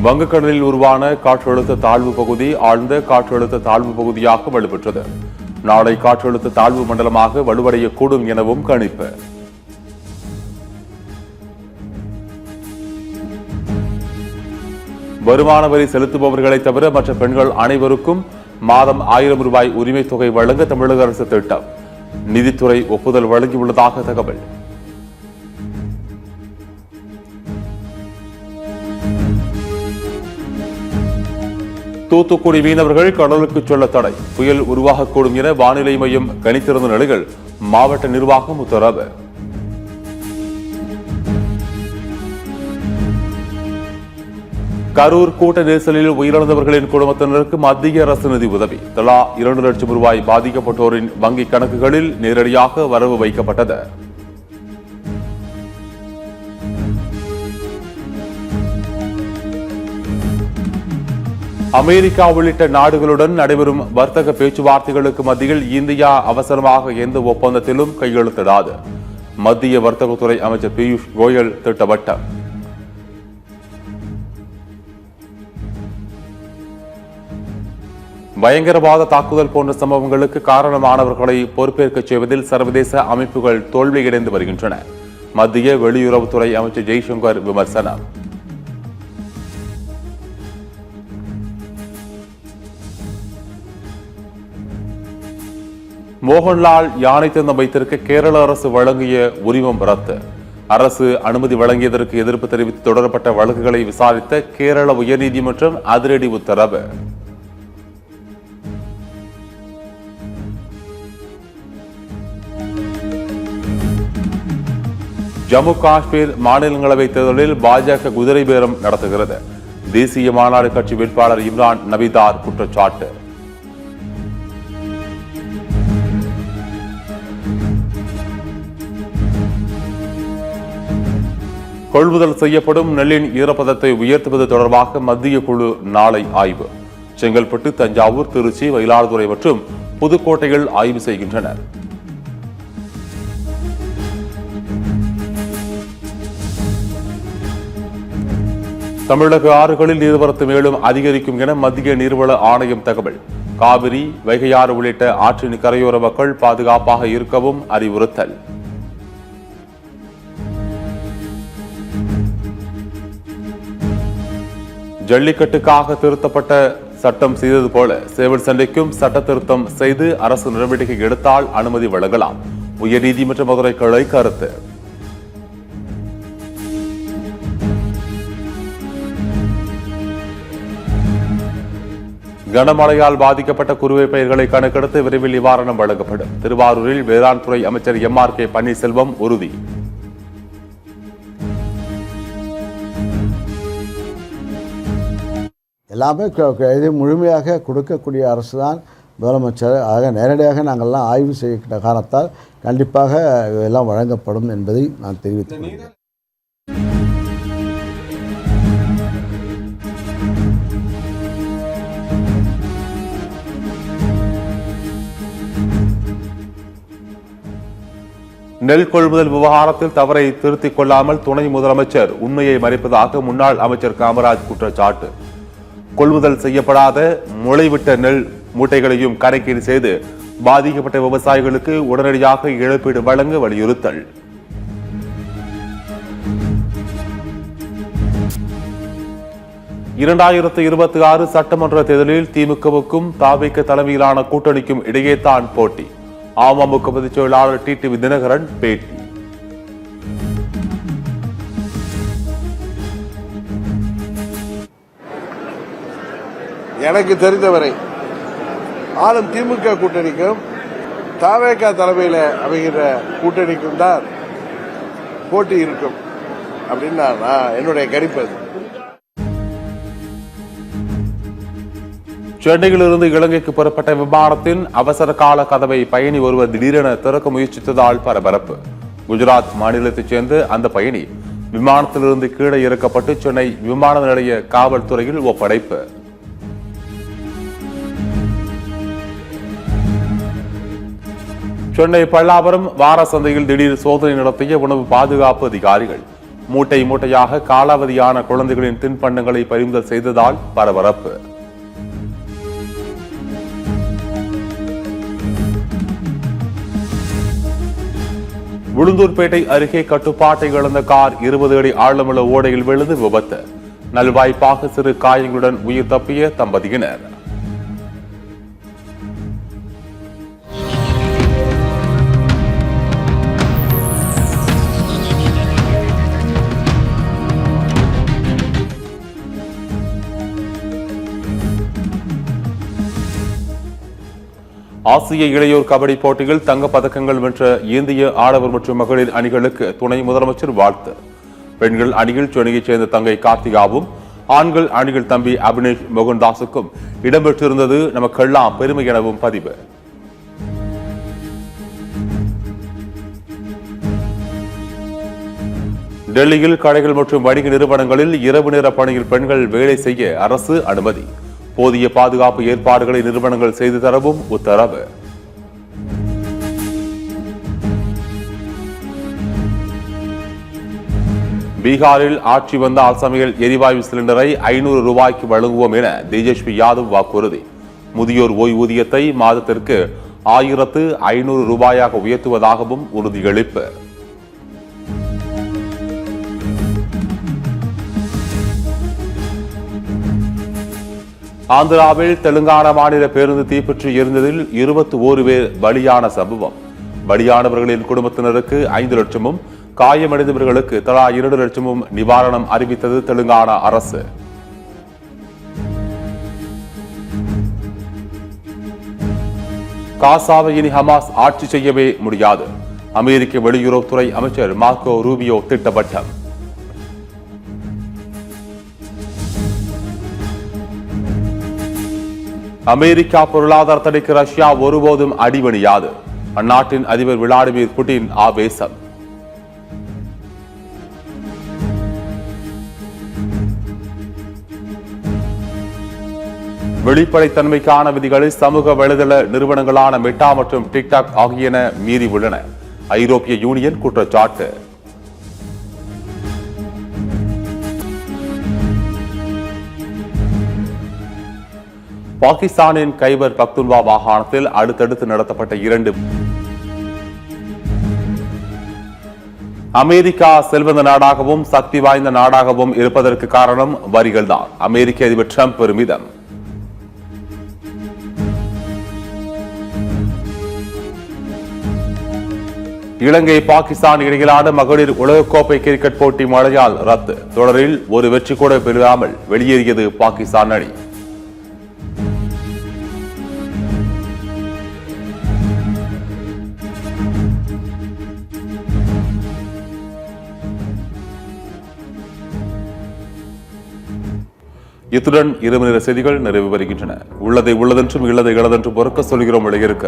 வங்கக்கடலில் உருவான காற்றழுத்த தாழ்வு பகுதி ஆழ்ந்த காற்றழுத்த தாழ்வு பகுதியாக வலுப்பெற்றது. நாளை காற்றழுத்த தாழ்வு மண்டலமாக வலுவடையக்கூடும் எனவும் கணிப்பு. வருமான வரி செலுத்துபவர்களை தவிர மற்ற பெண்கள் அனைவருக்கும் மாதம் 1000 ரூபாய் உரிமை தொகை வழங்க தமிழக அரசு திட்டம். நிதித்துறை ஒப்புதல் வழங்கியுள்ளதாக தகவல். தூத்துக்குடி மீனவர்கள் கடலுக்கு செல்ல தடை. புயல் உருவாகக்கூடும் என வானிலை மையம் கணித்திருந்த நிலையில் மாவட்ட நிர்வாகம் உத்தரவு. கரூர் கூட்ட நெரிசலில் உயிரிழந்தவர்களின் குடும்பத்தினருக்கு மத்திய அரசு நிதி உதவி. தலா 2 லட்சம் ரூபாய் பாதிக்கப்பட்டோரின் வங்கிக் கணக்குகளில் நேரடியாக வரவு வைக்கப்பட்டது. அமெரிக்கா உள்ளிட்ட நாடுகளுடன் நடைபெறும் வர்த்தக பேச்சுவார்த்தைகளுக்கு மத்தியில் இந்தியா அவசரமாக எந்த ஒப்பந்தத்திலும் கையெழுத்திடாது. மத்திய வர்த்தகத்துறை அமைச்சர் பியூஷ் கோயல் திட்டவட்டம். பயங்கரவாத தாக்குதல் போன்ற சம்பவங்களுக்கு காரணமானவர்களை பொறுப்பேற்கச் செய்வதில் சர்வதேச அமைப்புகள் தோல்வியடைந்து வருகின்றன. மத்திய வெளியுறவுத்துறை அமைச்சர் ஜெய்சங்கர் விமர்சனம். மோகன்லால் யானை தந்தம் வைத்திருக்க கேரள அரசு வழங்கிய உரிமம் ரத்து. அரசு அனுமதி வழங்கியதற்கு எதிர்ப்பு தெரிவித்து தொடரப்பட்ட வழக்குகளை விசாரித்த கேரள உயர்நீதிமன்றம் அதிரடி உத்தரவு. ஜம்மு காஷ்மீர் மாநிலங்களவை தேர்தலில் பாஜக குதிரை பேரம் நடத்துகிறது. தேசிய மாநாடு கட்சி வேட்பாளர் இம்ரான் நபிதார் குற்றச்சாட்டு. கொள்முதல் செய்யப்படும் நெல்லின் ஈரப்பதத்தை உயர்த்துவது தொடர்பாக மத்திய குழு நாளை ஆய்வு. செங்கல்பட்டு, தஞ்சாவூர், திருச்சி, மயிலாடுதுறை மற்றும் புதுக்கோட்டையில் ஆய்வு செய்கின்றனர். தமிழக ஆறுகளில் நீர்வரத்து மேலும் அதிகரிக்கும் என மத்திய நீர்வள ஆணையம் தகவல். காவிரி, வைகையாறு உள்ளிட்ட ஆற்றின் கரையோர மக்கள் பாதுகாப்பாக இருக்கவும் அறிவுறுத்தல். ஜல்லிக்கட்டுக்காக திருத்தப்பட்ட சட்டம் செய்தது போல சேவல் சண்டைக்கும் சட்ட திருத்தம் செய்து அரசு நடவடிக்கை எடுத்தால் அனுமதி வழங்கலாம். உயர்நீதிமன்ற மதுரை கிளை கருத்து. கனமழையால் பாதிக்கப்பட்ட குறுவை பயிர்களை கணக்கெடுத்து விரைவில் நிவாரணம் வழங்கப்படும். திருவாரூரில் வேளாண் துறை அமைச்சர் MRK பன்னீர்செல்வம் உறுதி. எல்லாமே இது முழுமையாக கொடுக்கக்கூடிய அரசு தான் முதலமைச்சர். ஆக நேரடியாக நாங்கள்லாம் ஆய்வு செய்கின்ற காரணத்தால் கண்டிப்பாக இதெல்லாம் வழங்கப்படும் என்பதை நான் தெரிவித்துக் கொள்கிறேன். நெல் கொள்முதல் விவகாரத்தில் தவறை திருத்திக் கொள்ளாமல் துணை முதலமைச்சர் உண்மையை மறைப்பதாக முன்னாள் அமைச்சர் காமராஜ் குற்றச்சாட்டு. கொள்முதல் செய்யப்படாத முளைவிட்ட நெல் மூட்டைகளையும் கணக்கீடு செய்து பாதிக்கப்பட்ட விவசாயிகளுக்கு உடனடியாக இழப்பீடு வழங்க வலியுறுத்தல். (2026) சட்டமன்ற தேர்தலில் திமுகவுக்கும் தாவேக தலைமையிலான கூட்டணிக்கும் இடையேதான் போட்டி. அமமுக பொதுச் செயலாளர் TTV தினகரன் பேட்டி. எனக்கு தெரிந்தவரை ஆளும் திமுக கூட்டணிக்கும் தாவேக தலைமையில் அமைகிற கூட்டணிக்கும் தான் போட்டி இருக்கும் அப்படின்னு நான் என்னுடைய கணிப்பு. சென்னையிலிருந்து இலங்கைக்கு புறப்பட்ட விமானத்தின் அவசர கால கதவை பயணி ஒருவர் திடீரென திறக்க முயற்சித்ததால் பரபரப்பு. குஜராத் மாநிலத்தைச் சேர்ந்த அந்த பயணி விமானத்திலிருந்து கீழே இறக்கப்பட்டு சென்னை விமான நிலைய காவல்துறையில் ஒப்படைப்பு. சென்னை பல்லாவரம் வார சந்தையில் திடீர் சோதனை நடத்திய உணவு பாதுகாப்பு அதிகாரிகள். மூட்டை மூட்டையாக காலாவதியான குழந்தைகளின் தின்பண்டங்களை பறிமுதல் செய்ததால் பரபரப்பு. உளுந்தூர்பேட்டை அருகே கட்டுப்பாட்டை இழந்த கார் 20 அடி ஆழமுள்ள ஓடையில் விழுந்து விபத்து. நல்வாய்ப்பாக சிறு காயங்களுடன் உயிர் தப்பிய தம்பதியினர். ஆசிய இளையோர் கபடி போட்டியில் தங்கப் பதக்கங்கள் வென்ற இந்திய ஆடவர் மற்றும் மகளிர் அணிகளுக்கு துணை முதலமைச்சர் வாழ்த்து. பெண்கள் அணியில் சென்னையைச் சேர்ந்த தங்கை கார்த்திகாவும் ஆண்கள் அணியில் தம்பி அபினேஷ் மோகன்தாஸுக்கும் இடம்பெற்றிருந்தது நமக்கெல்லாம் பெருமை எனவும் பதிவு. டெல்லியில் கடைகள் மற்றும் வணிக நிறுவனங்களில் இரவு நேர பணியில் பெண்கள் வேலை செய்ய அரசு அனுமதி. போதிய பாதுகாப்பு ஏற்பாடுகளை நிறுவனங்கள் செய்து தரவும் உத்தரவு. பீகாரில் ஆட்சி வந்தால் சமையல் எரிவாயு சிலிண்டரை 500 ரூபாய்க்கு வழங்குவோம் என தேஜஸ்வி யாதவ் வாக்குறுதி. முதியோர் ஓய்வூதியத்தை மாதத்திற்கு 1500 ரூபாயாக உயர்த்துவதாகவும் உறுதியளிப்பு. ஆந்திராவில் தெலுங்கானா மாநில பேருந்து தீப்பற்றி எரிந்ததில் 21 பேர் பலியான சம்பவம். பலியானவர்களின் குடும்பத்தினருக்கு 5 லட்சமும் காயமடைந்தவர்களுக்கு தலா 2 லட்சமும் நிவாரணம் அறிவித்தது தெலுங்கானா அரசு. காசாவை இனி ஹமாஸ் ஆட்சி செய்யவே முடியாது. அமெரிக்க வெளியுறவுத்துறை அமைச்சர் மார்க்கோ ரூபியோ திட்டவட்டம். அமெரிக்கா பொருளாதார தடைக்கு ரஷ்யா ஒருபோதும் அடிபணியாது. அந்நாட்டின் அதிபர் விளாடிமிர் புட்டின் ஆவேசம். வெளிப்படைத்தன்மைக்கான விதிகளை சமூக வலைதள நிறுவனங்களான மெட்டா மற்றும் டிக்டாக் ஆகியன மீறி உள்ளன. ஐரோப்பிய யூனியன் குற்றச்சாட்டு. பாகிஸ்தானின் கைபர் பக்துன்வா மாகாணத்தில் அடுத்தடுத்து நடத்தப்பட்ட 2 அமெரிக்கா செல்வந்த நாடாகவும் சக்தி வாய்ந்த நாடாகவும் இருப்பதற்கு காரணம் வரிகள்தான். அமெரிக்க அதிபர் டிரம்ப் பெருமிதம். இலங்கை பாகிஸ்தான் இடையிலான மகளிர் உலகக்கோப்பை கிரிக்கெட் போட்டி மழையால் ரத்து. தொடரில் ஒரு வெற்றி கூட பெறாமல் வெளியேறியது பாகிஸ்தான் அணி. இத்துடன் 2 மணி நேர செய்திகள் நிறைவு பெறுகின்றன. உள்ளதை உள்ளதென்றும் இல்லதை இளதென்றும் பொறுக்க சொல்கிறோம். இளைஞருக்கு